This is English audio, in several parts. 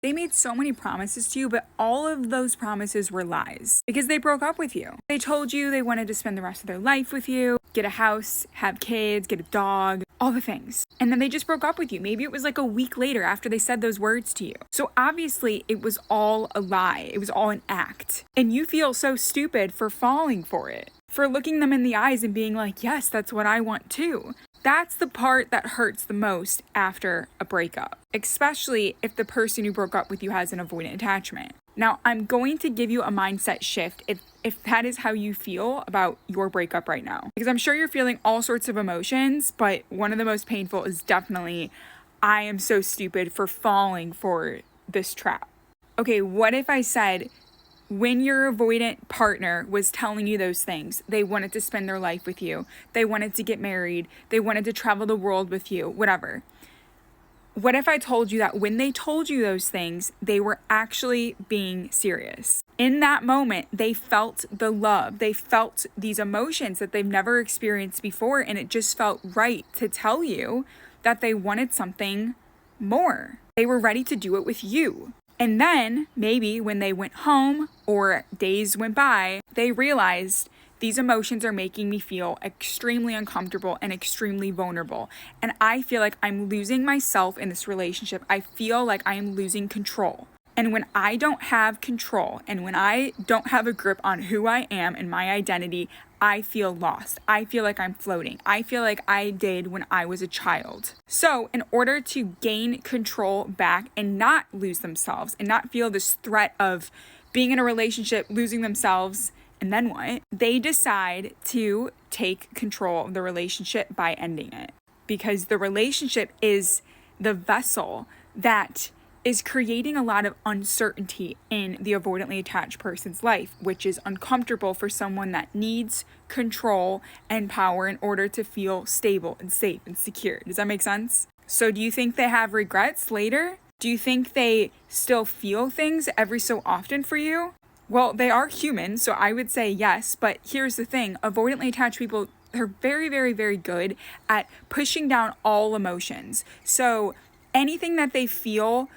They made so many promises to you, but all of those promises were lies because they broke up with you. They told you they wanted to spend the rest of their life with you, get a house, have kids, get a dog, all the things. And then they just broke up with you. Maybe it was like a week later after they said those words to you. So obviously it was all a lie. It was all an act. And you feel so stupid for falling for it, for looking them in the eyes and being like, yes, that's what I want too. That's the part that hurts the most after a breakup, especially if the person who broke up with you has an avoidant attachment. Now, I'm going to give you a mindset shift if that is how you feel about your breakup right now, because I'm sure you're feeling all sorts of emotions, but one of the most painful is definitely, I am so stupid for falling for this trap. Okay, what if I said, when your avoidant partner was telling you those things, they wanted to spend their life with you, they wanted to get married, they wanted to travel the world with you, whatever. What if I told you that when they told you those things, they were actually being serious? In that moment, they felt the love, they felt these emotions that they've never experienced before, and it just felt right to tell you that they wanted something more. They were ready to do it with you. And then maybe when they went home or days went by, they realized these emotions are making me feel extremely uncomfortable and extremely vulnerable. And I feel like I'm losing myself in this relationship. I feel like I am losing control. And when I don't have control and when I don't have a grip on who I am and my identity, I feel lost. I feel like I'm floating. I feel like I did when I was a child. So in order to gain control back and not lose themselves and not feel this threat of being in a relationship, losing themselves, and then what? They decide to take control of the relationship by ending it, because the relationship is the vessel that is creating a lot of uncertainty in the avoidantly attached person's life, which is uncomfortable for someone that needs control and power in order to feel stable and safe and secure. Does that make sense? So do you think they have regrets later? Do you think they still feel things every so often for you? Well, they are human, so I would say yes, but here's the thing. Avoidantly attached people, they're very, very, very good at pushing down all emotions. So anything that they feel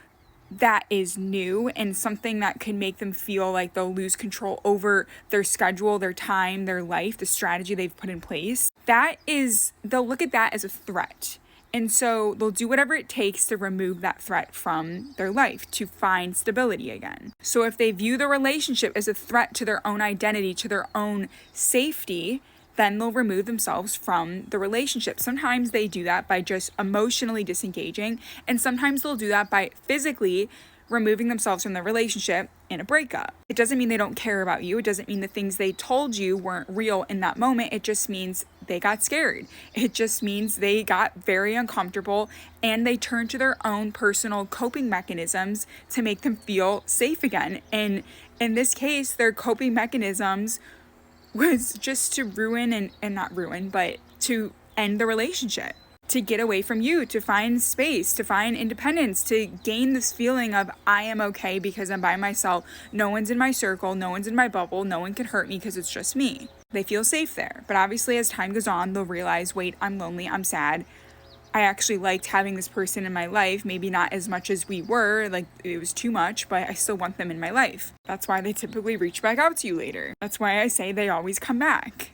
that is new and something that could make them feel like they'll lose control over their schedule, their time, their life, the strategy they've put in place, they'll look at that as a threat. And so they'll do whatever it takes to remove that threat from their life, to find stability again. So if they view the relationship as a threat to their own identity, to their own safety, then they'll remove themselves from the relationship. Sometimes they do that by just emotionally disengaging, and sometimes they'll do that by physically removing themselves from the relationship in a breakup. It doesn't mean they don't care about you. It doesn't mean the things they told you weren't real in that moment. It just means they got scared. It just means they got very uncomfortable and they turned to their own personal coping mechanisms to make them feel safe again. And in this case, their coping mechanisms was just to ruin and not ruin, but to end the relationship, to get away from you, to find space, to find independence, to gain this feeling of I am okay because I'm by myself. No one's in my circle. No one's in my bubble. No one can hurt me because it's just me. They feel safe there. But obviously as time goes on, they'll realize, wait, I'm lonely. I'm sad. I actually liked having this person in my life, maybe not as much as we were, like it was too much, but I still want them in my life. That's why they typically reach back out to you later. That's why I say they always come back.